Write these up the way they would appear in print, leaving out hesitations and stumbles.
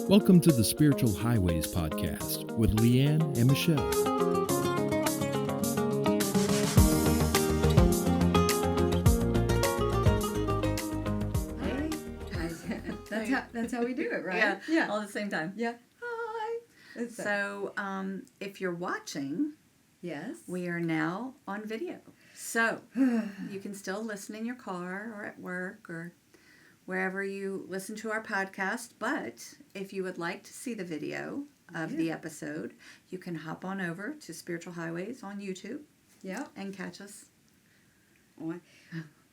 Welcome to the Spiritual Highways podcast with Leanne and Michelle. That's how we do it, right? Yeah, all at the same time. Yeah. Hi. So, if you're watching, yes, we are now on video. So, you can still listen in your car or at work or wherever you listen to our podcast. But if you would like to see the video of the episode, you can hop on over to Spiritual Highways on YouTube. Yeah. And catch us.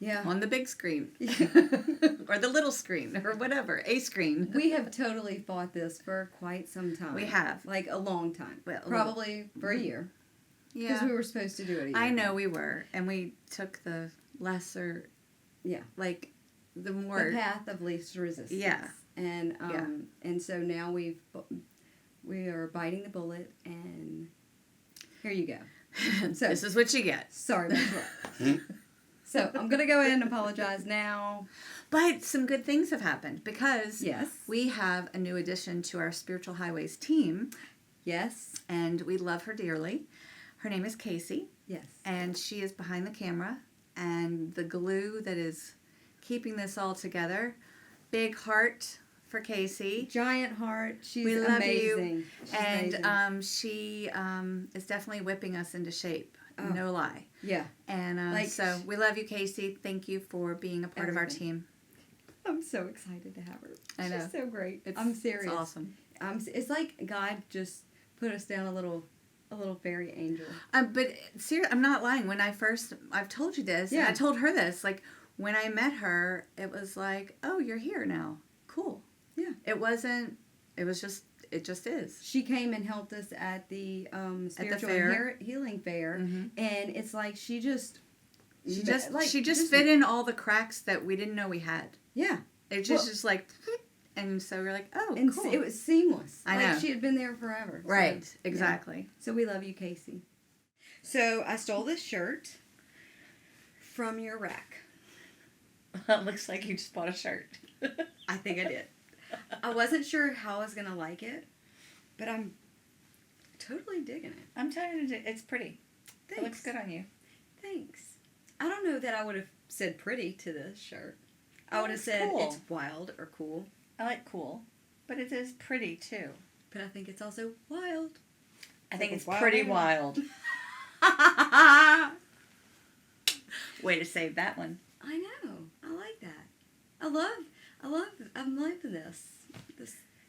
Yeah. On the big screen. Or the little screen or whatever. A screen. We have totally fought this for quite some time. We have. Like a long time. Well, probably for a year. Yeah. Because we were supposed to do it a year. I know we were. And we took the lesser. Yeah. Like the more. The path of least resistance. Yeah. And and so now we are biting the bullet, and here you go. So this is what you get. Sorry, that's right. So I'm going to go ahead and apologize now. But some good things have happened because yes, we have a new addition to our Spiritual Highways team. Yes. And we love her dearly. Her name is Casey. Yes. And she is behind the camera and the glue that is keeping this all together. Big heart for Casey. Giant heart. She's we love amazing. You. She's and amazing. She is definitely whipping us into shape. Oh. No lie. Yeah. And so we love you, Casey. Thank you for being a part of our team. I'm so excited to have her. I know. She's so great. I'm serious. It's awesome. It's like God just put us down a little fairy angel. But seriously, I'm not lying. When I've told you this, and I told her this, like, when I met her, it was like, oh, you're here now. Cool. Yeah. It just is. She came and helped us at the spiritual healing fair, and it's like she just fit in all the cracks that we didn't know we had. Yeah, it just like, and so we're like, oh, and cool. It was seamless. I know. She had been there forever. Right. So, exactly. Yeah. So we love you, Casey. So I stole this shirt from your rack. It looks like you just bought a shirt. I think I did. I wasn't sure how I was going to like it, but I'm totally digging it. I'm telling you, it's pretty. Thanks. It looks good on you. Thanks. I don't know that I would have said pretty to this shirt. I would have said it's wild or cool. I like cool, but it is pretty too. But I think it's also wild. I think it's pretty wild. Way to save that one. I know. I like that. I'm loving this.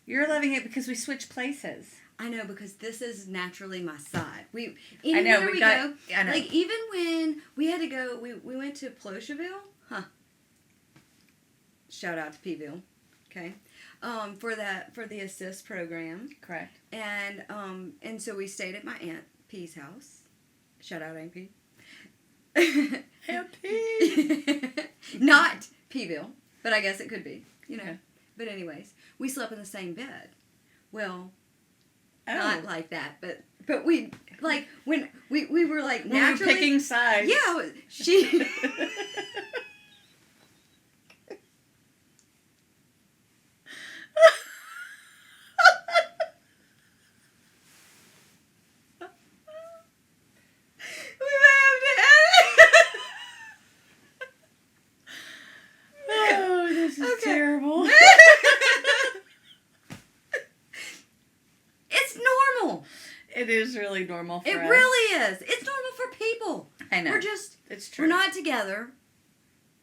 You're loving it because we switch places. I know, because this is naturally my side. I know. Like, even when we had to go, we went to Plocheville. Shout out to Pville. Okay. For the assist program. Correct. And so we stayed at my Aunt P's house. Shout out Aunt P. Aunt P. Not Pville, but I guess it could be, Okay. But anyways, we slept in the same bed. Well, not like that, but we, like, when we were, like, naturally... We were picking sides. Yeah, she... Terrible. It's normal. It is really normal for us. It really is. It's normal for people. I know. It's true. We're not together.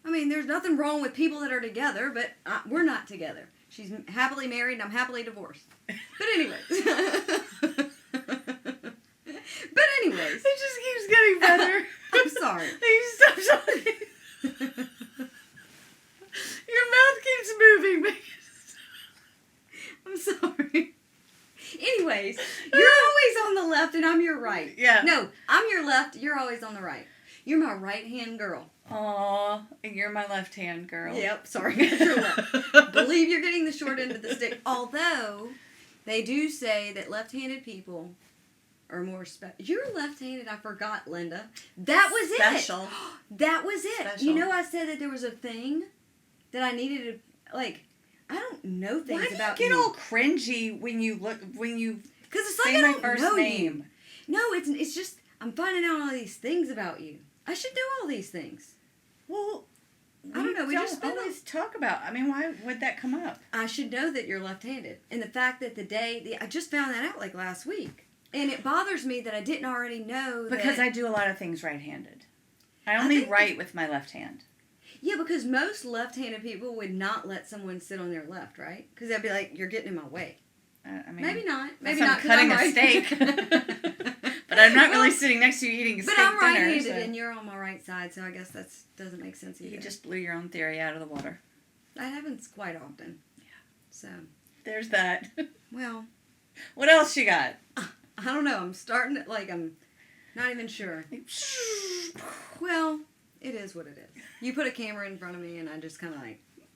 I mean, there's nothing wrong with people that are together, but we're not together. She's happily married and I'm happily divorced. But anyways. It just keeps getting better. I'm sorry. You stop talking. Your mouth keeps moving. I'm sorry. Anyways, you're always on the left and I'm your right. Yeah. No, I'm your left. You're always on the right. You're my right-hand girl. Aw, you're my left-hand girl. Yep, sorry. You're left. Believe you're getting the short end of the stick. Although, they do say that left-handed people are more special. You're left-handed. I forgot, Linda. That was Special. That was it. Special. You know, I said that there was a thing that I needed to, like, I don't know things Why do about you get you. all cringy when you Because it's like say I my don't first know name? you. No, it's just I'm finding out all these things about you. I should know all these things. Well, I don't know. We just spent always talk about. I mean, why would that come up? I should know that you're left-handed, and the fact that I just found that out like last week, and it bothers me that I didn't already know. Because that, I do a lot of things right-handed. I only write with my left hand. Yeah, because most left-handed people would not let someone sit on their left, right? Because they'd be like, "You're getting in my way." I mean, Maybe not. Maybe unless not. I'm 'Cause cutting I'm a right. steak. But I'm not really sitting next to you eating a steak But I'm dinner. right-handed, So. and you're on my right side, so I guess that doesn't make sense either. You just blew your own theory out of the water. That happens quite often. Yeah. So. There's that. Well. What else you got? I don't know. I'm starting to, I'm not even sure. Well, it is what it is. You put a camera in front of me, and I just kind of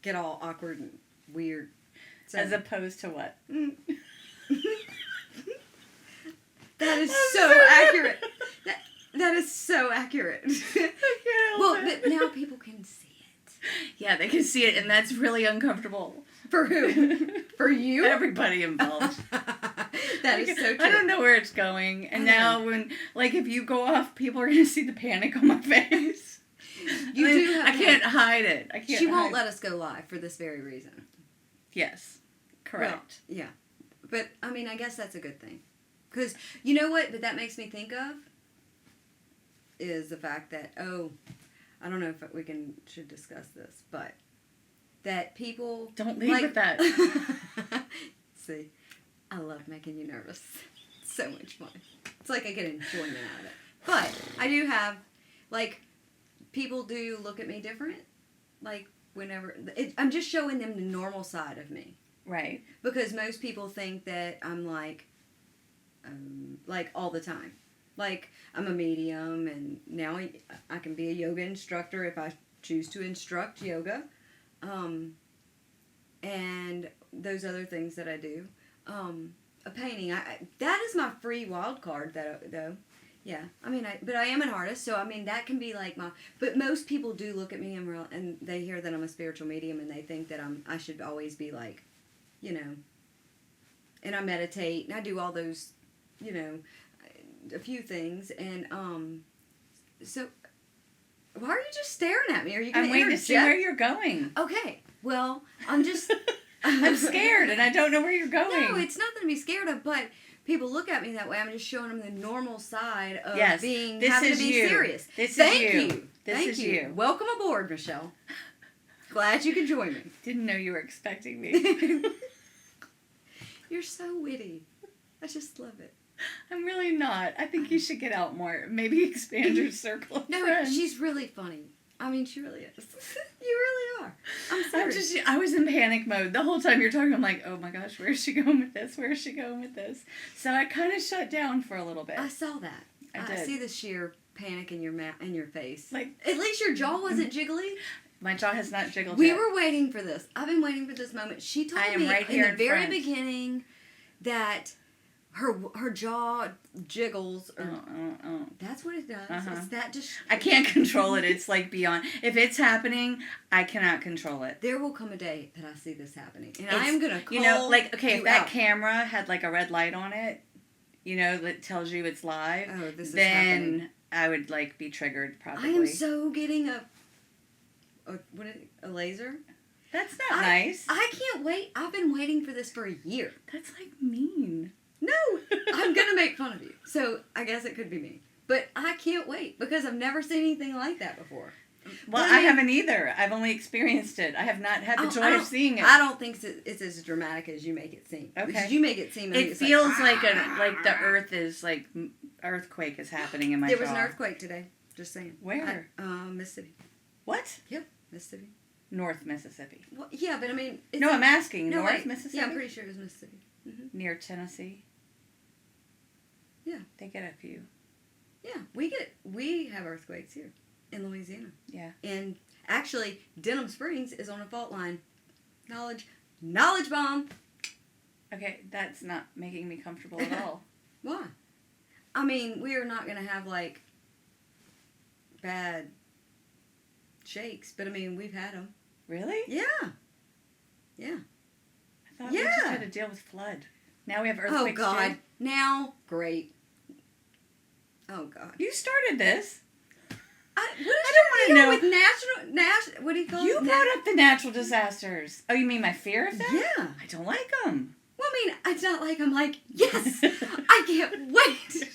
get all awkward and weird. So. As opposed to what? That is so accurate. That is so accurate. Well, but now people can see it. Yeah, they can see it, and that's really uncomfortable. For who? For you? Everybody involved. That is so true. I don't know where it's going, and now when, if you go off, people are going to see the panic on my face. You do have I can't hide it. She won't let us go live for this very reason. Yes. Correct. Well, yeah. But, I mean, I guess that's a good thing. Because, you know what that makes me think of? Is the fact that, I don't know if we should discuss this, but that people... Don't leave with that. See, I love making you nervous. It's so much fun. It's like I get enjoyment out of it. But I do have, people do look at me different. Whenever... I'm just showing them the normal side of me. Right. Because most people think that I'm all the time. I'm a medium, and now I can be a yoga instructor if I choose to instruct yoga. And those other things that I do. A painting. That is my free wild card, though. Yeah. I mean, but I am an artist, so, I mean, that can be but most people do look at me and they hear that I'm a spiritual medium, and they think that I should always be and I meditate, and I do all those, a few things, and, so, why are you just staring at me? Are you going to I'm waiting to see where you're going. Okay, well, I'm just... I'm scared, and I don't know where you're going. No, it's nothing to be scared of, but people look at me that way. I'm just showing them the normal side of having to be serious. Thank you. This is you. Welcome aboard, Michelle. Glad you could join me. Didn't know you were expecting me. You're so witty. I just love it. I'm really not. I think you should get out more. Maybe expand your circle of friends. She's really funny. I mean, she really is. You really are. I'm serious. I was in panic mode the whole time you're talking. I'm like, oh my gosh, where's she going with this? Where's she going with this? So I kind of shut down for a little bit. I saw that. I did. See the sheer panic in your face. At least your jaw wasn't jiggly. My jaw has not jiggled We yet. were waiting for this. I've been waiting for this moment. She told me right in the very beginning that her jaw jiggles. That's what it does. Uh-huh. It's that just... I can't control it. It's beyond. If it's happening, I cannot control it. There will come a day that I see this happening, and I am gonna call if that camera had a red light on it, that tells you it's live. Oh, this is happening. Then I would be triggered probably. I am so getting a laser. That's not nice. I can't wait. I've been waiting for this for a year. That's mean. No, I'm gonna make fun of you. So I guess it could be me. But I can't wait because I've never seen anything like that before. Well, I haven't either. I've only experienced it. I have not had the joy of seeing it. I don't think it's as dramatic as you make it seem. Okay. Because you make it seem. It feels like the earth is earthquake is happening in my jaw. There was an earthquake today. Just saying. Where? Mississippi. What? Yep, Mississippi. North Mississippi. Well, yeah, but I mean. No, I'm asking. No, North Mississippi. Yeah, I'm pretty sure it was Mississippi. Mm-hmm. Near Tennessee. Yeah. They get a few. Yeah, we have earthquakes here in Louisiana. Yeah. And actually, Denham Springs is on a fault line. Knowledge bomb. Okay, that's not making me comfortable at all. Why? I mean, we are not going to have bad shakes, but I mean, we've had them. Really? Yeah. Yeah. deal with flood. Now we have Oh earthquakes God! too. Now, great. Oh God! You started this. What is I your don't wanna deal with national? What do you call You it? brought up the natural disasters. Oh, you mean my fear of them? Yeah. I don't like them. Well, I mean, it's not like I'm like, yes, I can't wait.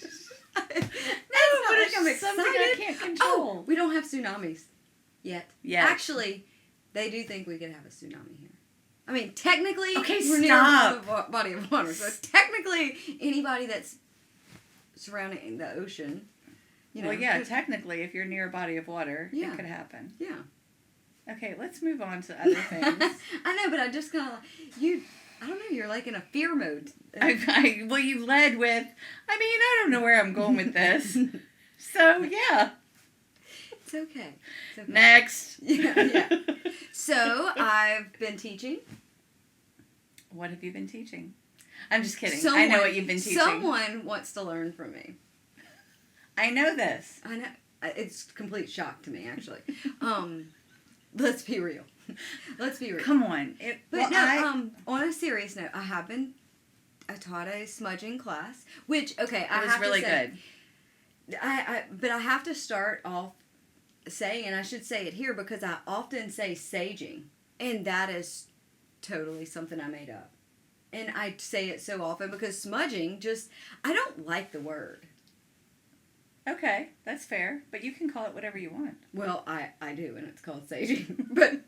That's not like I'm excited. Something I can't control. Oh, we don't have tsunamis yet. Yet. Actually, they do think we could have a tsunami here. I mean, technically, Okay, we're stop. near a body of water. So technically, anybody that's surrounding the ocean, you know. Well, yeah, technically, if you're near a body of water, Yeah. it could happen. Yeah. Okay, let's move on to other things. I know, but I just kind of I don't know, you're like in a fear mode. Well, you led with, I don't know where I'm going with this. So, yeah. It's okay. It's okay. Next. Yeah. So, I've been teaching. What have you been teaching? I'm just kidding. I know what you've been teaching. Someone wants to learn from me. I know this. I know. It's complete shock to me, actually. Let's be real. Let's be real. Come on. On a serious note, I taught a smudging class, which, okay, I It was have really to say, good. but I have to start off saying, and I should say it here because I often say saging, and that is totally something I made up. And I say it so often because smudging I don't like the word. Okay, that's fair. But you can call it whatever you want. Well, I do, and it's called saging. But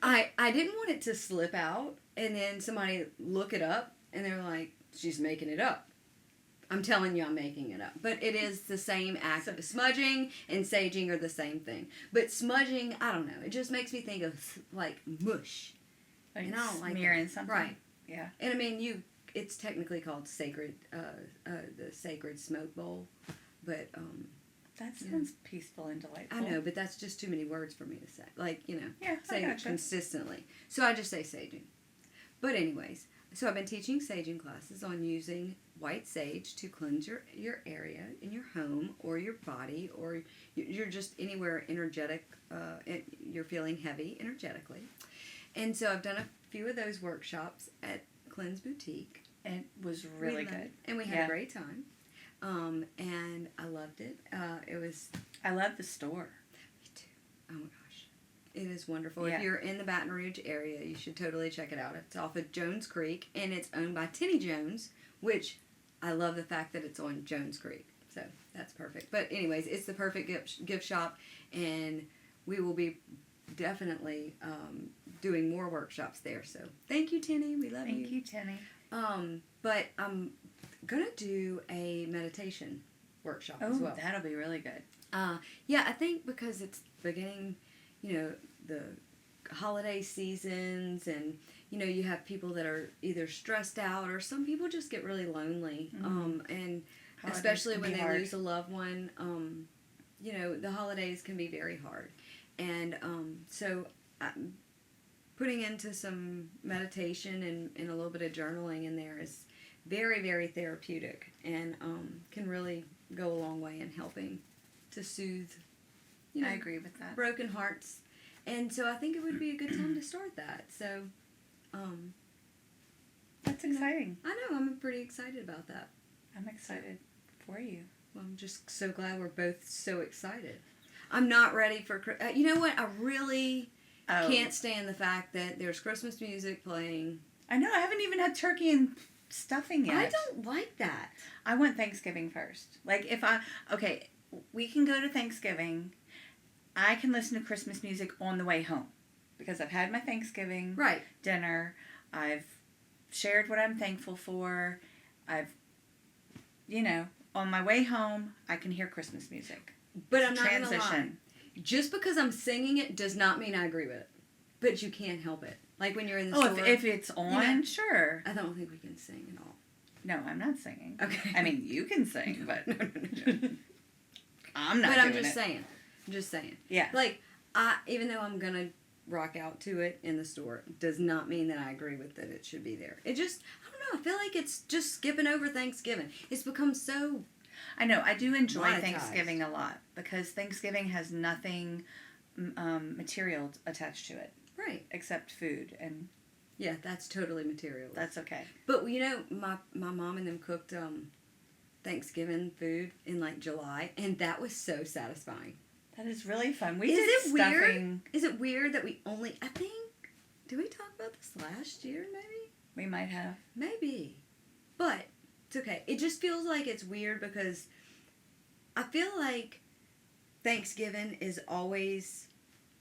I didn't want it to slip out, and then somebody look it up, and they're like, she's making it up. I'm telling you I'm making it up. But it is the same act. Smudging and saging are the same thing. But smudging, I don't know. It just makes me think of, like, mush. Like And I don't like smearing that. something. Right. Yeah. And I mean, it's technically called sacred, the sacred smoke bowl. But, That sounds peaceful and delightful. I know, but that's just too many words for me to say. Like, Yeah, say I it gotcha. consistently. So I just say saging. But anyways, so I've been teaching saging classes on using white sage to cleanse your area in your home or your body, or you're just anywhere energetic, you're feeling heavy energetically. And so I've done a few of those workshops at Cleanse Boutique. It was really good. And we had a great time. And I loved it. I love the store. Me too. Oh my gosh. It is wonderful. Yeah. If you're in the Baton Rouge area, you should totally check it out. It's off of Jones Creek, and it's owned by Tenny Jones, which I love the fact that it's on Jones Creek. So that's perfect. But anyways, it's the perfect gift shop, and we will be definitely doing more workshops there. So thank you, Tenny. We love you. Thank you, Tenny. But I'm going to do a meditation workshop as well. Oh, that'll be really good. Yeah, I think because it's beginning, the holiday seasons, and, you have people that are either stressed out, or some people just get really lonely. And Holidays especially can when be they hard. lose a loved one, the holidays can be very hard. And so I'm putting into some meditation and a little bit of journaling in there is very, very therapeutic, and can really go a long way in helping to soothe, I agree with that. broken hearts. And so I think it would be a good time to start that. So, That's exciting. I know, I'm pretty excited about that. I'm excited for you. Well, I'm just so glad we're both so excited. I'm not ready for, you know what, I really can't stand the fact that there's Christmas music playing. I know, I haven't even had turkey and stuffing yet. I don't like that. I want Thanksgiving first. Like, we can go to Thanksgiving. I can listen to Christmas music on the way home because I've had my Thanksgiving dinner. I've shared what I'm thankful for. On my way home, I can hear Christmas music. But I'm not going to lie. Just because I'm singing it does not mean I agree with it. But you can't help it. Like when you're in the store. If it's on, sure. I don't think we can sing at all. No, I'm not singing. Okay. I mean, you can sing, but no. I'm not But doing I'm just saying. Yeah. Like, even though I'm going to rock out to it in the store, does not mean that I agree with that it should be there. It just, I don't know, I feel like it's just skipping over Thanksgiving. It's become so... I know, I do enjoy monetized. Thanksgiving a lot because Thanksgiving has nothing material attached to it. Right. Except food and Yeah, that's totally material. That's okay. But you know, my mom and them cooked Thanksgiving food in like July, and that was so satisfying. That is really fun. Is it weird? Is it weird that we only? I think. Did we talk about this last year? Maybe. We might have. Maybe, but it's okay. It just feels like it's weird because I feel like Thanksgiving is always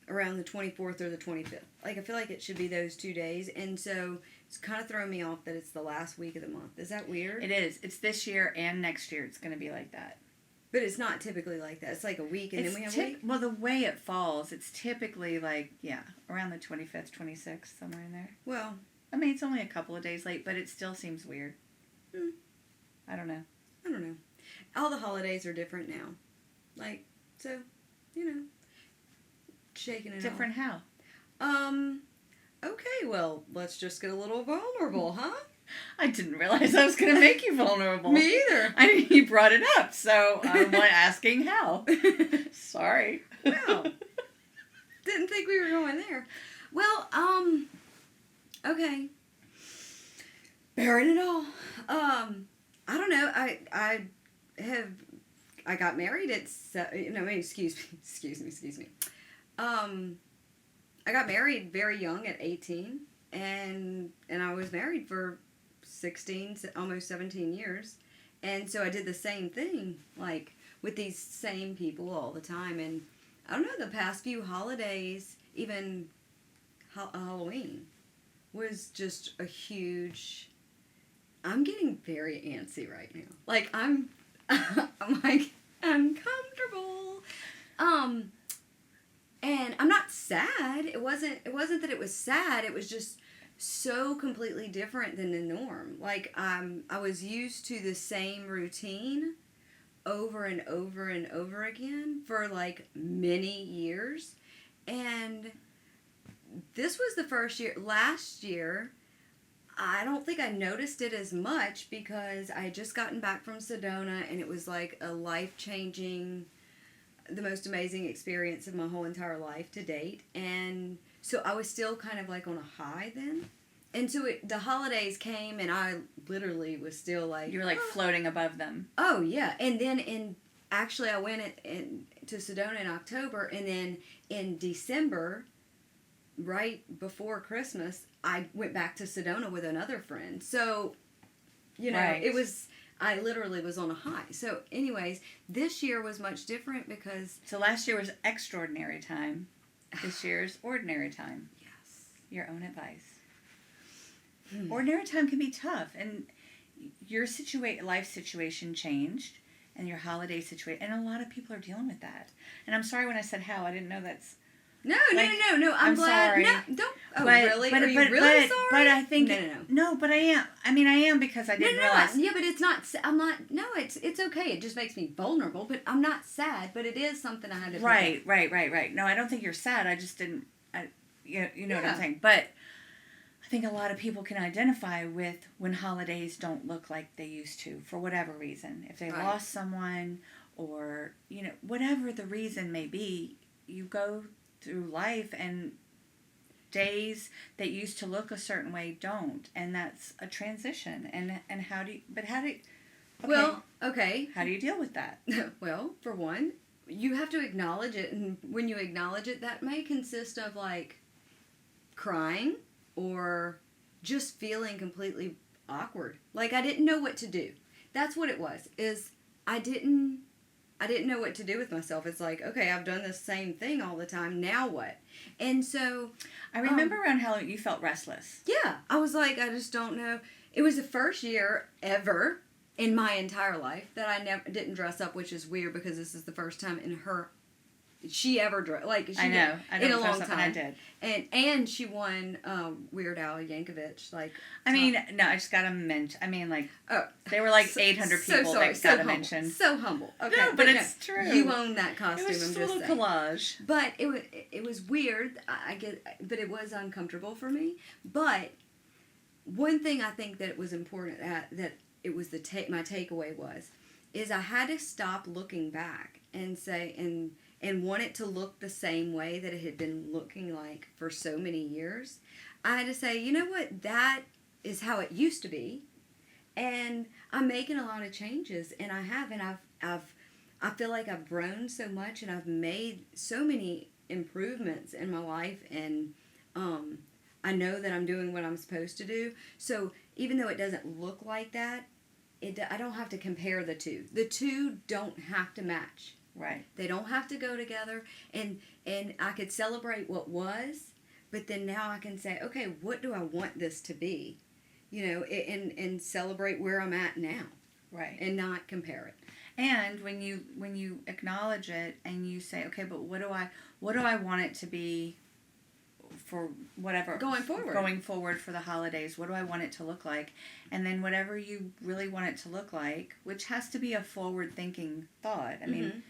around the 24th or the 25th. Like, I feel like it should be those 2 days. And so it's kind of throwing me off that it's the last week of the month. Is that weird? It is. It's this year and next year it's going to be like that. But it's not typically like that. It's like a week and then we have a week? Well, the way it falls, it's typically like, around the 25th, 26th, somewhere in there. Well. I mean, it's only a couple of days late, but it still seems weird. I don't know. All the holidays are different now. Like, so, shaking it Different how? Okay, well, let's just get a little vulnerable, huh? I didn't realize I was going to make you vulnerable. Me either. I mean, you brought it up, so I'm asking how. Sorry. Well, didn't think we were going there. Well, okay. Bearing it all. I don't know. I got married at, excuse me. I got married very young at 18, and I was married for 16, almost 17 years. And so I did the same thing, like, with these same people all the time. And I don't know, the past few holidays, even Halloween, was just a huge... I'm getting very antsy right now. Like, I'm like, uncomfortable. And I'm not sad. It wasn't that it was sad. It was just so completely different than the norm. Like, I was used to the same routine over and over and over again for, like, many years. And this was the first year. Last year, I don't think I noticed it as much because I had just gotten back from Sedona, and it was like a life-changing, the most amazing experience of my whole entire life to date. And so I was still kind of like on a high then. And so the holidays came, and I literally was still like... You were like floating above them. Oh, yeah. And then actually I went to Sedona in October, and then in December, right before Christmas, I went back to Sedona with another friend. So, Right. It was... I literally was on a high. So, anyways, this year was much different because... So last year was extraordinary time. This year's ordinary time. Yes. Your own advice. Ordinary time can be tough. And your life situation changed. And your holiday situation. And a lot of people are dealing with that. And I'm sorry when I said how. I didn't know that's... No. I'm glad. Sorry. No, don't. Oh, but, really? But, Are you but, really but, sorry? But I think... No. No, but I am. I mean, I am because I didn't realize... Yeah, but it's not... I'm not... No, it's okay. It just makes me vulnerable. But I'm not sad. But it is something I had to... Right. No, I don't think you're sad. I just didn't... You know what I'm saying. But I think a lot of people can identify with when holidays don't look like they used to for whatever reason. If they lost someone or, whatever the reason may be, you go through life and days that used to look a certain way don't. And that's a transition. And how do you... Okay. Well, okay. How do you deal with that? Well, for one, you have to acknowledge it. And when you acknowledge it, that may consist of, like, crying or just feeling completely awkward. Like, I didn't know what to do. That's what it was, is I didn't know what to do with myself. It's like, okay, I've done the same thing all the time. Now what? And so... I remember around Halloween, you felt restless. Yeah. I was like, I just don't know. It was the first year ever in my entire life that I didn't dress up, which is weird because this is the first time she ever dressed. Like, she I know. I in a don't long dress up, time. and I did. And she won Weird Al Yankovic. Like, I mean, no, I just got to mention. I mean, like, oh, there were like 800 people that got to mention. So humble. Okay, No, but it's true. You own that costume. It was just I'm a just little saying. collage. But it was weird. I get, but it was uncomfortable for me. But one thing I think that was important that it was my takeaway is I had to stop looking back and say and want it to look the same way that it had been looking like for so many years, I had to say, you know what, that is how it used to be, and I'm making a lot of changes, and I feel like I've grown so much, and I've made so many improvements in my life, and I know that I'm doing what I'm supposed to do. So even though it doesn't look like that, I don't have to compare the two. The two don't have to match. Right. They don't have to go together. And I could celebrate what was, but then now I can say, okay, what do I want this to be? You know, and celebrate where I'm at now. Right. And not compare it. And when you acknowledge it and you say, okay, but what do I want it to be for whatever going forward for the holidays? What do I want it to look like? And then whatever you really want it to look like, which has to be a forward thinking thought. I mean,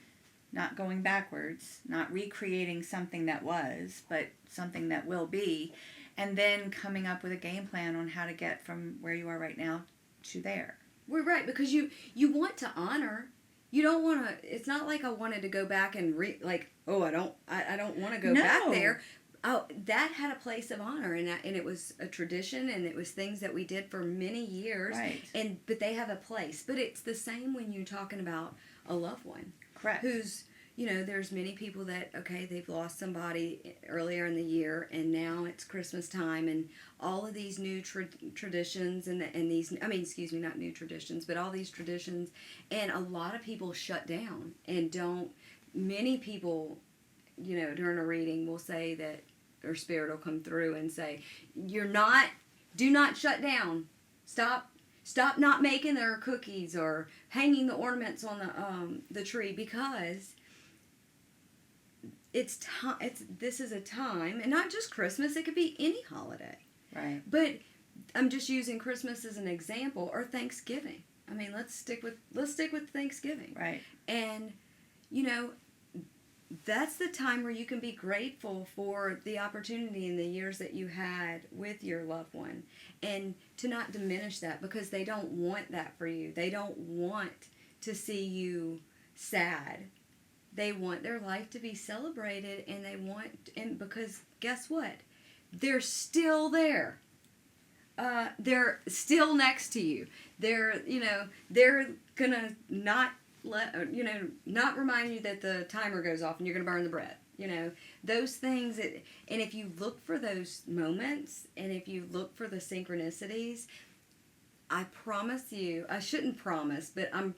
not going backwards, not recreating something that was, but something that will be, and then coming up with a game plan on how to get from where you are right now to there. We're right, because you want to honor. You don't want to. It's not like I wanted to go back and I don't want to go back there. Oh, that had a place of honor, and it was a tradition, and it was things that we did for many years. Right. But they have a place. But it's the same when you're talking about a loved one. Correct. Who's, there's many people that, okay, they've lost somebody earlier in the year, and now it's Christmas time, and all of these new traditions, and these, not new traditions, but all these traditions, and a lot of people shut down and don't. Many people, during a reading will say that, or Spirit will come through and say, do not shut down. Stop not making their cookies or hanging the ornaments on the tree, because this is a time, and not just Christmas, it could be any holiday. Right. But I'm just using Christmas as an example, or Thanksgiving. I mean, let's stick with Thanksgiving. Right. And that's the time where you can be grateful for the opportunity and the years that you had with your loved one, and to not diminish that, because they don't want that for you. They don't want to see you sad. They want their life to be celebrated, and because guess what? They're still there. They're still next to you. They're gonna not not remind you that the timer goes off and you're going to burn the bread. Those things. And if you look for those moments, and if you look for the synchronicities, I promise you, I shouldn't promise, but I'm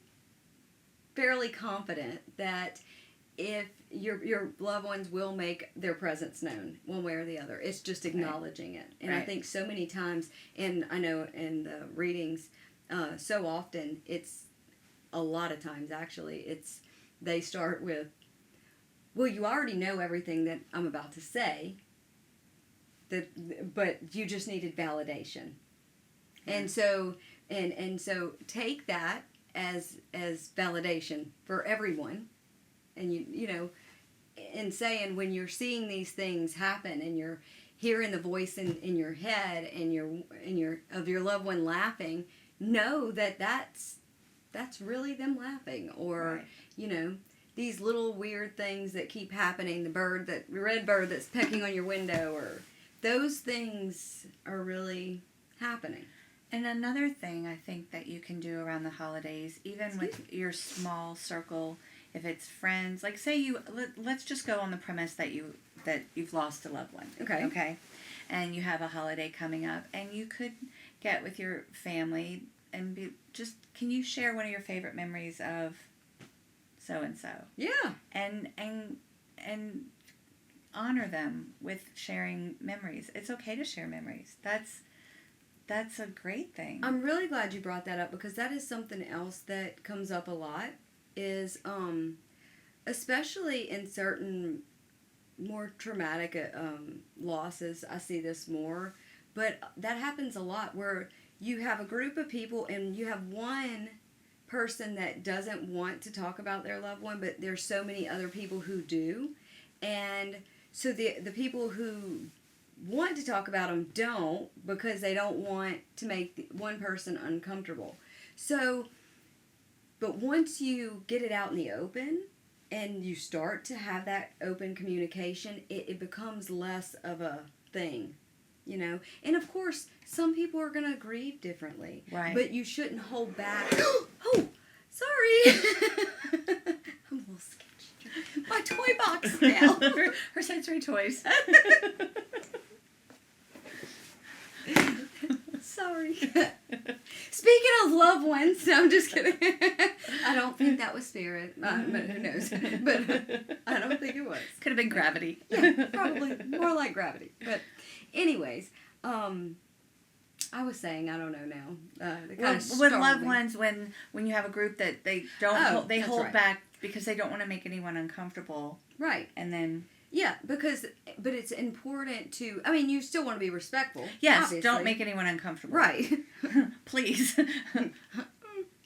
fairly confident that if your loved ones will make their presence known one way or the other. It's just acknowledging it. And I think so many times, and I know in the readings, so often it's, a lot of times actually, they start with, well, you already know everything that I'm about to say, but you just needed validation. Yeah. And so take that as validation for everyone, and and saying, when you're seeing these things happen and you're hearing the voice in your head and your loved one laughing, know that that's really them laughing, or right. These little weird things that keep happening, the red bird that's pecking on your window, or those things are really happening. And another thing I think that you can do around the holidays, even with your small circle, if it's friends, like say let's just go on the premise that you've lost a loved one. Okay. And you have a holiday coming up, and you could get with your family and can you share one of your favorite memories of so and so? Yeah. And honor them with sharing memories. It's okay to share memories. That's a great thing. I'm really glad you brought that up, because that is something else that comes up a lot, is especially in certain more traumatic losses. I see this more, but that happens a lot, where you have a group of people and you have one person that doesn't want to talk about their loved one, but there's so many other people who do. And so the people who want to talk about them don't, because they don't want to make one person uncomfortable. So, but once you get it out in the open, and you start to have that open communication, it becomes less of a thing, you know. And of course, some people are going to grieve differently. Right. But you shouldn't hold back. Oh, sorry. I'm a little sketchy. My toy box now. her sensory toys. Sorry. Speaking of loved ones, no, I'm just kidding. I don't think that was spirit, but who knows? But I don't think it was. Could have been gravity. Yeah, probably more like gravity. But, anyways, I was saying I don't know now. With loved ones, when you have a group that they don't, they hold right. back because they don't want to make anyone uncomfortable. Right. And then. Yeah, but it's important to, I mean, you still want to be respectful. Yes, obviously. Don't make anyone uncomfortable. Right. Please.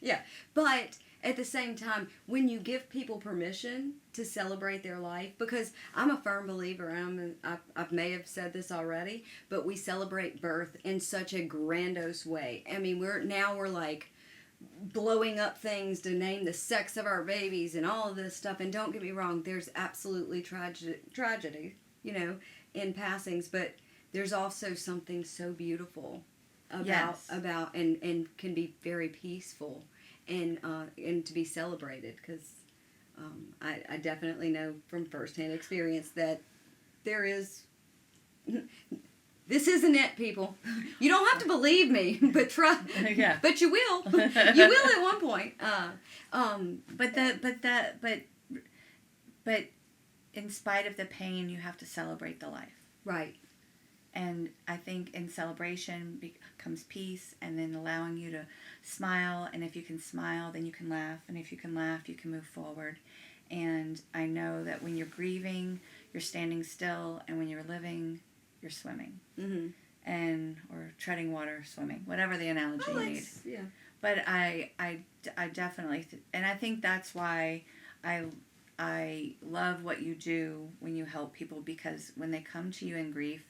Yeah, but at the same time, when you give people permission to celebrate their life, because I'm a firm believer, I may have said this already, but we celebrate birth in such a grandiose way. I mean, we're like blowing up things to name the sex of our babies and all of this stuff. And don't get me wrong, there's absolutely tragedy, you know, in passings, but there's also something so beautiful about and can be very peaceful and to be celebrated, because I definitely know from firsthand experience that there is. This isn't it, people. You don't have to believe me, but try. Yeah. But you will. You will at one point. But in spite of the pain, you have to celebrate the life. Right. And I think in celebration comes peace, and then allowing you to smile. And if you can smile, then you can laugh. And if you can laugh, you can move forward. And I know that when you're grieving, you're standing still, and when you're living, you're swimming. Mm-hmm. Or treading water, swimming, whatever the analogy you need. Yeah. But I definitely, and I think that's why I love what you do when you help people, because when they come to you in grief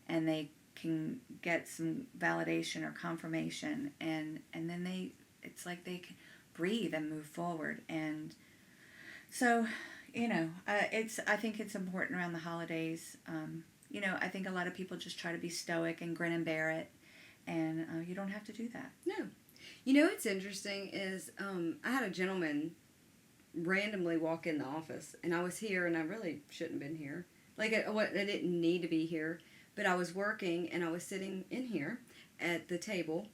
and they can get some validation or confirmation, and then it's like they can breathe and move forward. And so, I think it's important around the holidays. I think a lot of people just try to be stoic and grin and bear it, and you don't have to do that. No. You know what's interesting is I had a gentleman randomly walk in the office, and I was here, and I really shouldn't have been here. Like, I didn't need to be here, but I was working, and I was sitting in here at the table,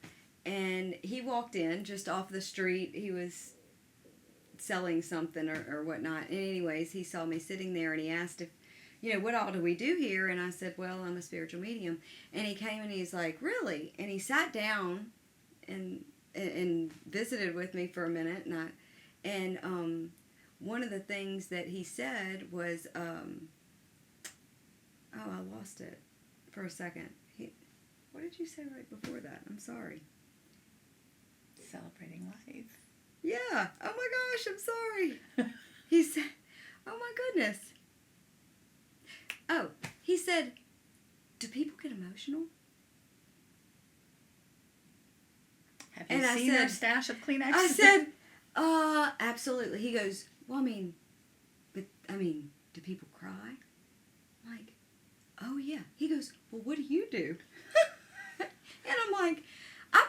and he walked in just off the street. He was selling something or whatnot, and anyways, he saw me sitting there, and he asked if, what all do we do here? And I said, well, I'm a spiritual medium. And he came and he's like, really? And he sat down and visited with me for a minute. And one of the things that he said was, I lost it for a second. What did you say right before that? I'm sorry. Celebrating life. Yeah. Oh my gosh, I'm sorry. He said, oh my goodness. Oh, he said, do people get emotional? Have you seen their stash of Kleenex? I said, absolutely. He goes, well, do people cry? I'm like, oh yeah. He goes, well, what do you do? And I'm like,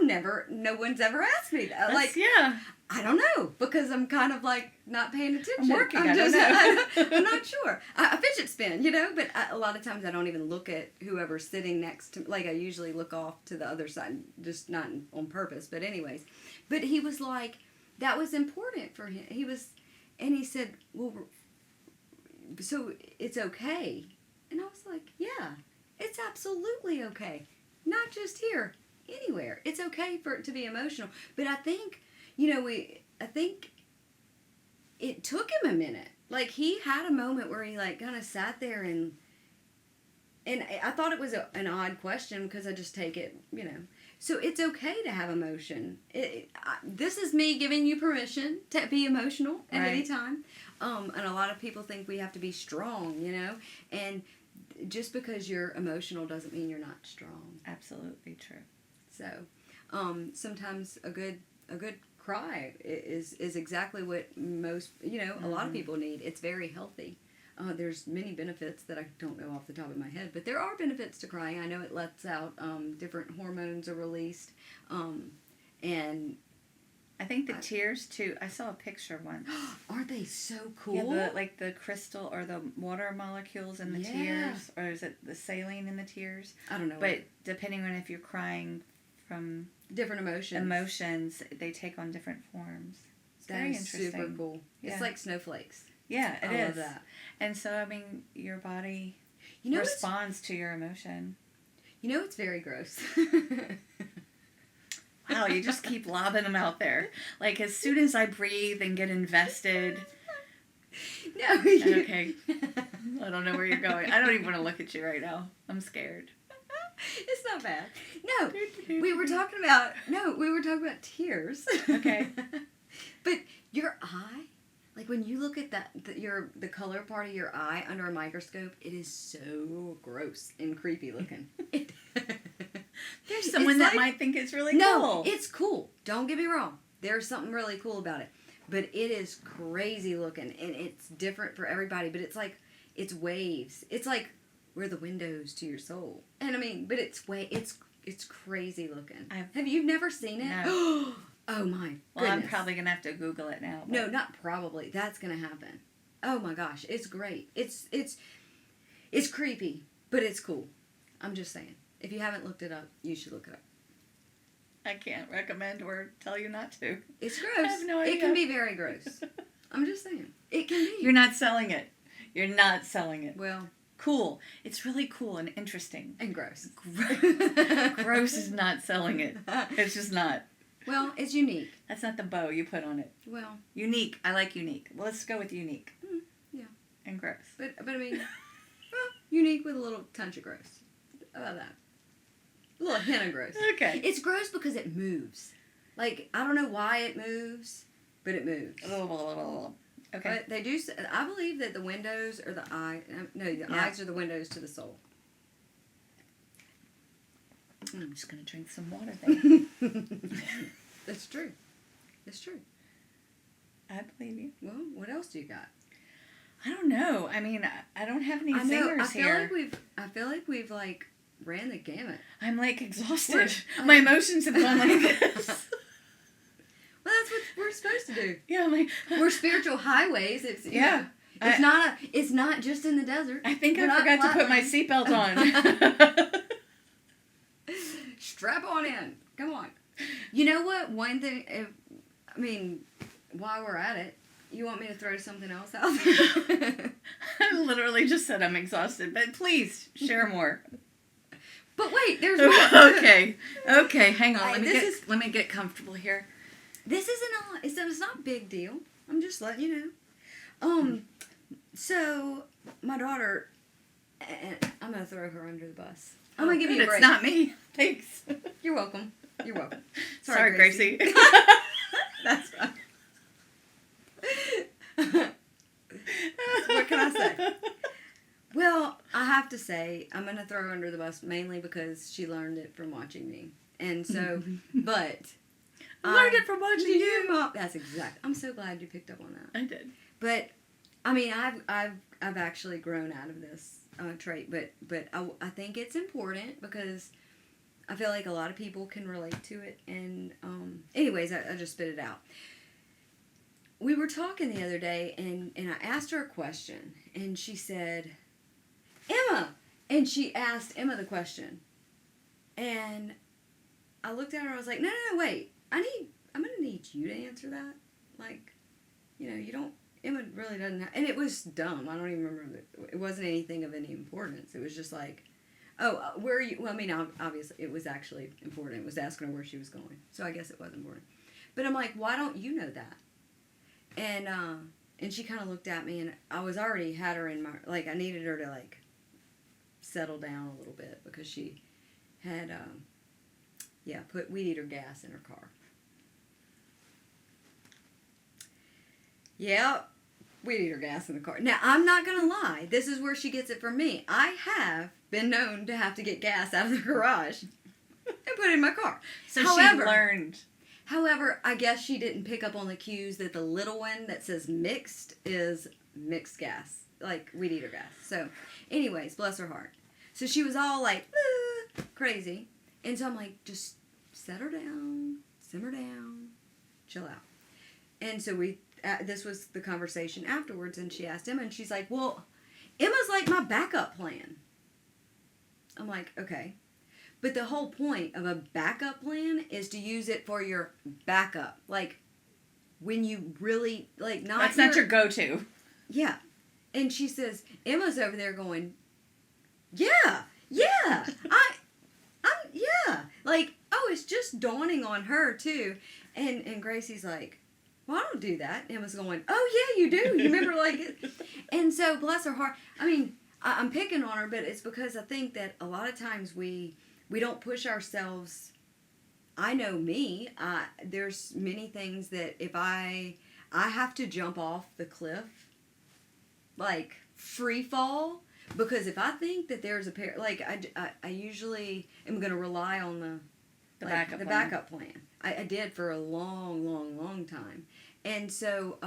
no one's ever asked me that. Yeah. I don't know, because I'm kind of like not paying attention. I'm working, I don't know. I'm not sure. I fidget spin, but a lot of times I don't even look at whoever's sitting next to me. Like, I usually look off to the other side, just not on purpose, but anyways. But he was like, that was important for him. And he said, well, so it's okay. And I was like, yeah, it's absolutely okay. Not just here, anywhere. It's okay for it to be emotional. But I think, I think it took him a minute. Like, he had a moment where he, kind of sat there and I thought it was an odd question, because I just take it, So it's okay to have emotion. This is me giving you permission to be emotional at any time. And a lot of people think we have to be strong, And just because you're emotional doesn't mean you're not strong. Absolutely true. So, sometimes a good cry is exactly what most, a lot of people need. It's very healthy. There's many benefits that I don't know off the top of my head, but there are benefits to crying. I know it lets out different hormones are released, and I think the tears too. I saw a picture once. aren't they so cool? Yeah, the crystal or the water molecules in the tears, or is it the saline in the tears? I don't know. But depending on if you're crying from different emotions, they take on different forms. It's that very is interesting. super cool. Yeah. It's like snowflakes. Yeah, it I is. love that. And so, I mean, your body You know, responds to your emotion. It's very gross. Wow, you just keep lobbing them out there. Like, as soon as I breathe and get invested. No. Okay. I don't know where you're going. I don't even want to look at you right now. I'm scared. It's not bad. No, we were talking about tears. Okay. But your eye, like when you look at the color part of your eye under a microscope, it is so gross and creepy looking. There's someone that might think it's really cool. No, it's cool. Don't get me wrong. There's something really cool about it. But it is crazy looking, and it's different for everybody. But it's waves. It's like we're the windows to your soul. And I mean, but it's crazy looking. Have you never seen it? No. Oh my goodness. Well, I'm probably going to have to Google it now. But. No, not probably. That's going to happen. Oh my gosh, it's great. It's creepy, but it's cool. I'm just saying. If you haven't looked it up, you should look it up. I can't recommend or tell you not to. It's gross. I have no idea. It can be very gross. I'm just saying. It can be. You're not selling it. You're not selling it. Well, cool. It's really cool and interesting. and gross. Gross is not selling it. It's just not. Well, it's unique. That's not the bow you put on it. Well, Unique. I like unique. Well, let's go with unique. yeah. And gross. But I mean, well, unique with a little touch of gross. How about that? A little hint of gross. Okay. It's gross because it moves. Like, I don't know why it moves, but it moves. Okay. But they do. I believe that the windows are the eye. No, the eyes are the windows to the soul. I'm just going to drink some water then. That's true. It's true. I believe you. Well, what else do you got? I don't know. I mean, I don't have any zingers here. I feel like we've like ran the gamut. I'm like exhausted. My emotions have gone like this. Well, that's what we're supposed to do. Yeah, I'm like We're spiritual highways. It's it's not just in the desert. I think I forgot to put my seatbelt on. Strap on in. Come on. You know what? One thing, while we're at it, you want me to throw something else out there? I literally just said I'm exhausted, but please share more. But wait, there's more. Okay, hang on. Let me get comfortable here. This it's not a big deal. I'm just letting you know. So my daughter, and I'm gonna throw her under the bus. I'm gonna give you a break. It's not me. Thanks. You're welcome. You're welcome. Sorry, Gracie. That's fine. What can I say? Well, I have to say, I'm going to throw her under the bus mainly because she learned it from watching me. And so, but... I learned it from watching you. Mom. That's exact. I'm so glad you picked up on that. I did. But, I mean, I've actually grown out of this trait, but I think it's important because I feel like a lot of people can relate to it. And, anyways, I just spit it out. We were talking the other day, and I asked her a question, and she said, Emma! And she asked Emma the question. And I looked at her, I was like, no, wait. I'm going to need you to answer that. Like, you don't, Emma really doesn't have, and it was dumb. I don't even remember. It wasn't anything of any importance. It was just like, oh, where are you? Well, I mean, obviously, it was actually important. It was asking her where she was going. So I guess it was important. But I'm like, why don't you know that? And she kind of looked at me, and I was already had her in my, like, I needed her to, like, settle down a little bit because she had, put weed eater gas in her car. Yeah, weed eater gas in the car. Now, I'm not going to lie. This is where she gets it from me. I have been known to have to get gas out of the garage and put it in my car. So she learned. However, I guess she didn't pick up on the cues that the little one that says mixed is mixed gas, like weed eater gas. So, anyways, bless her heart. So she was all like, crazy. And so I'm like, just set her down, simmer down, chill out. And so this was the conversation afterwards, and she asked Emma, and she's like, well, Emma's like my backup plan. I'm like, okay. But the whole point of a backup plan is to use it for your backup. Like, when you really, like, not That's not your go-to. Yeah. And she says, Emma's over there going, yeah, yeah, yeah. Like, oh, it's just dawning on her, too. And Gracie's like, well, I don't do that. Emma's going, oh, yeah, you do. You remember, like, it? And so, bless her heart. I mean, I'm picking on her, but it's because I think that a lot of times we don't push ourselves. I know me. There's many things that if I have to jump off the cliff, like free fall, because if I think that there's a pair, like I usually am going to rely on the backup plan. I did for a long time, and so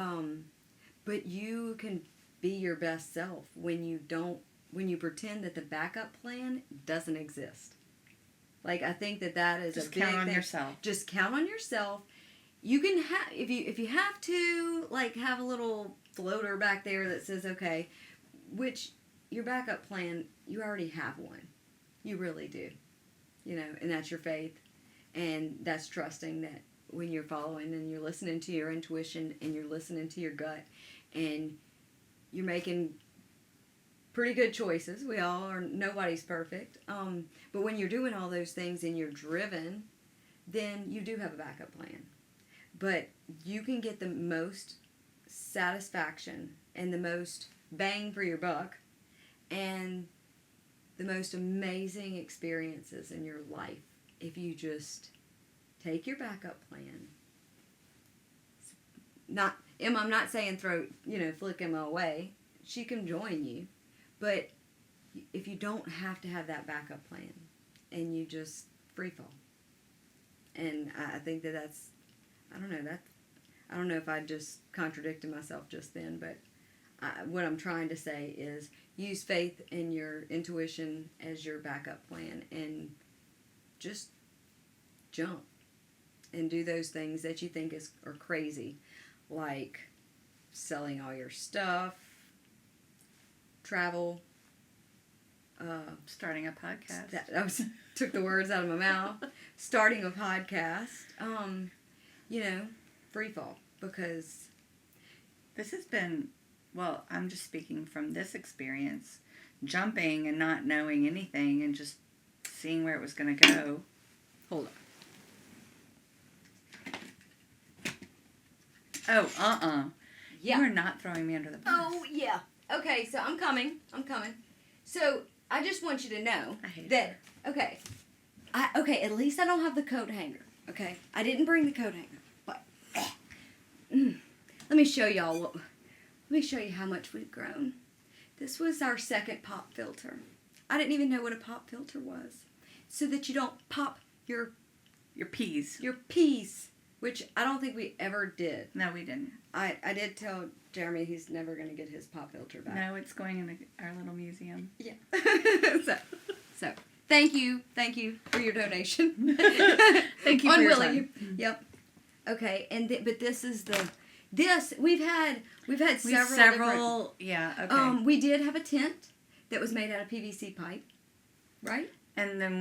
but you can be your best self when you pretend that the backup plan doesn't exist. Like, I think that is just a big count on thing. yourself. Just count on yourself. You can have if you have to, like, have a little floater back there that says okay, which your backup plan, you already have one. You really do. You know, and that's your faith, and that's trusting that when you're following and you're listening to your intuition and you're listening to your gut and you're making pretty good choices. We all are. Nobody's perfect. But when you're doing all those things and you're driven, then you do have a backup plan. But you can get the most satisfaction and the most bang for your buck and the most amazing experiences in your life if you just take your backup plan. Emma, I'm not saying flick Emma away. She can join you. But if you don't have to have that backup plan and you just free fall. And I think that's, I don't know if I just contradicted myself just then, but what I'm trying to say is use faith in your intuition as your backup plan and just jump and do those things that you think are crazy, like selling all your stuff, travel, starting a podcast. Took the words out of my mouth. Starting a podcast, free fall, because this has been, well, I'm just speaking from this experience, jumping and not knowing anything and just seeing where it was going to go. Hold on. Oh, Yeah. You are not throwing me under the bus. Oh, yeah. Okay, so I'm coming. So I just want you to know I hate that, okay, at least I don't have the coat hanger, okay? I didn't bring the coat hanger, but let me show y'all let me show you how much we've grown. This was our second pop filter. I didn't even know what a pop filter was. So that you don't pop your peas. Your peas, which I don't think we ever did. No, we didn't. I did tell Jeremy he's never going to get his pop filter back. No, it's going in our little museum. Yeah. so thank you for your donation. Thank you for your Unwilling. time. Yep. Okay, but this is we've had several different, yeah, okay. We did have a tent that was made out of PVC pipe, right? And then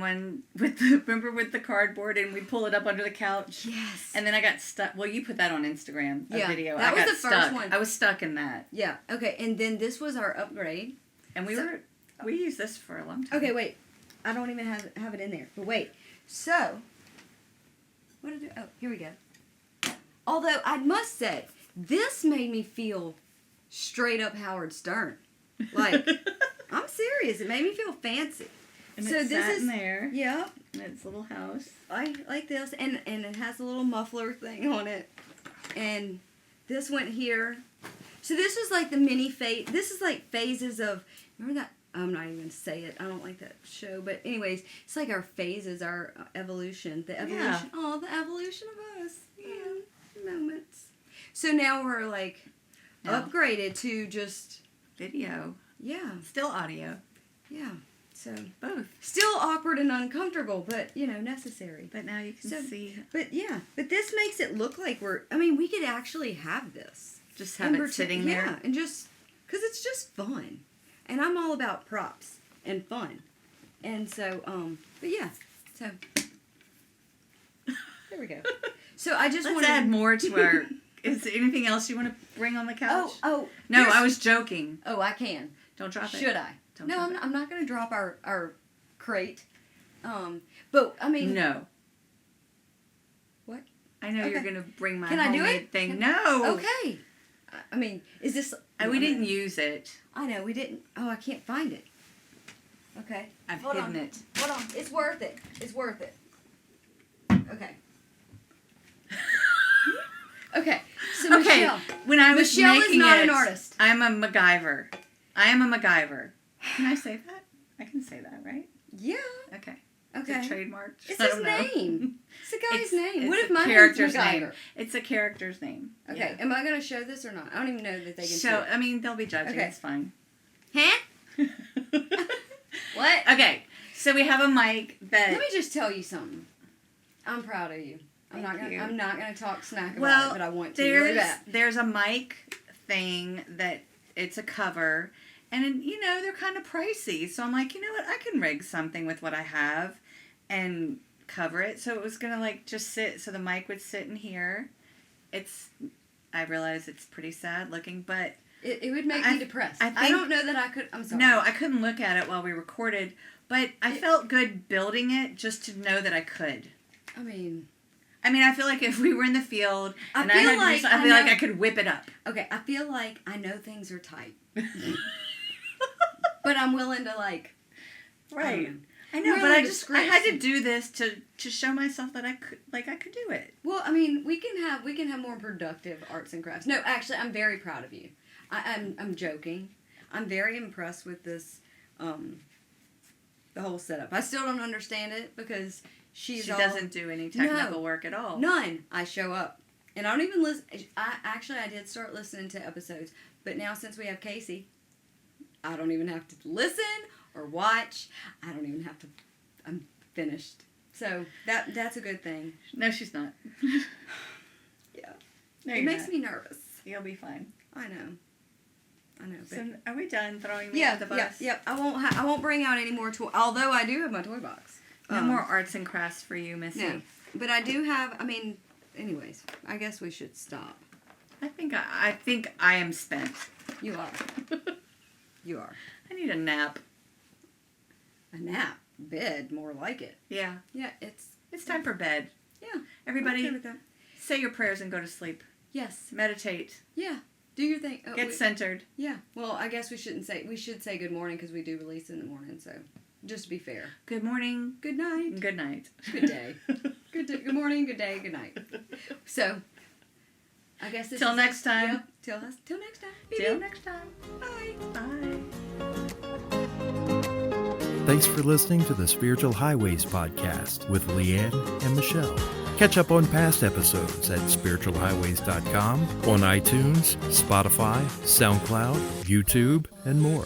with the cardboard and we pull it up under the couch. Yes. And then I got stuck. Well, you put that on Instagram, a video. That was the first one. I was stuck in that. Yeah. Okay. And then this was our upgrade. And we used this for a long time. Okay, wait. I don't even have it in there. But wait. So, here we go. Although I must say, this made me feel straight up Howard Stern. Like, I'm serious. It made me feel fancy. And so it this sat is in there. Yep. In its little house. I like this, and it has a little muffler thing on it, and this went here. So this was like the mini phase. This is like phases of. Remember that? I'm not even gonna say it. I don't like that show, but anyways, it's like our phases, our evolution, the evolution. Yeah. Oh, the evolution of us. So now we're like No. upgraded to just Video. yeah, Still audio. yeah. So Both. still awkward and uncomfortable, but necessary. But now you can So- see. But yeah, but this makes it look like we could actually have this. Just have And it sitting there. Yeah, and just because it's just fun, and I'm all about props and fun, and so but yeah, so there we go. So I just Let's want to add more to our. Is there anything else you want to bring on the couch? Oh, No, here's- I was joking. Oh, I can. Don't drop it. Should I? Don't No, drop it. I'm not going to drop our crate. But I mean, No. What? I know you're Okay. gonna bring my Can I do homemade it? thing. Can- No. Okay. I mean, is this? We didn't use it. I know we didn't. Oh, I can't find it. Okay. I've Hold hidden on. it. Hold on. It's worth it. It's worth it. Okay. Okay. So Okay. Michelle. When I was Michelle is making not it, an artist. I'm a MacGyver. I am a MacGyver. Can I say that? I can say that, right? Yeah. Okay. Okay. It's a trademark. It's I his don't know. name. It's the guy's It's- name. What it's if a my name's character's MacGyver? name? It's a character's name. Okay. Yeah. Am I going to show this or not? I don't even know that they can So, see I mean, they'll be judging. Okay. It's fine. it. Huh? What? Okay. So we have a mic that. Let me just tell you something. I'm proud of you. I'm Thank not gonna. you. I'm not gonna talk smack about Well, it, but I want to really bad. there's a mic thing that it's a cover, and they're kind of pricey. So I'm like, you know what? I can rig something with what I have, and cover it. So it was gonna just sit. So the mic would sit in here. I realize it's pretty sad looking, but It would make me depressed. I I think- don't know that I could. I'm sorry. no, I couldn't look at it while we recorded. But I felt good building it just to know that I could. I mean, I feel like if we were in the field I and feel I had to do like something, I I feel like know- I could whip it up. okay. I feel like I know things are tight, but I'm willing to Right. I know, Really but I disgrace. had to do this to show myself that I could do it. Well, I mean, we can have more productive arts and crafts. No, actually, I'm very proud of you. I'm joking. I'm very impressed with this, the whole setup. I still don't understand it because she doesn't do any technical work at all. None. I show up, and I don't even listen. I did start listening to episodes, but now since we have Casey, I don't even have to listen or watch. I don't even have to. I'm finished. So that's a good thing. No, she's not. Yeah. No, It you're makes not. me nervous. You'll be fine. I know. But So are we done throwing me yeah, under the bus? yeah. I won't bring out any more toy. Although I do have my toy box. No more arts and crafts for you, Missy. No, but I do have. I mean, anyways, I guess we should stop. I think I am spent. You are. You are. I need a nap. A nap, bed, more like it. Yeah. Yeah, It's time for bed. yeah. Everybody, I'm okay with that. say your prayers and go to sleep. Yes. Meditate. Yeah. Do your thing. Get centered. Yeah. Well, I guess we should say good morning because we do release in the morning. So, just to be fair. Good morning. Good night. Good night. Good day. Good morning. Good day. Good night. So, I guess this Till is next time. Yep. Till next time. Till next time. Bye. Bye. Thanks for listening to the Spiritual Highways podcast with Leanne and Michelle. Catch up on past episodes at spiritualhighways.com, on iTunes, Spotify, SoundCloud, YouTube, and more.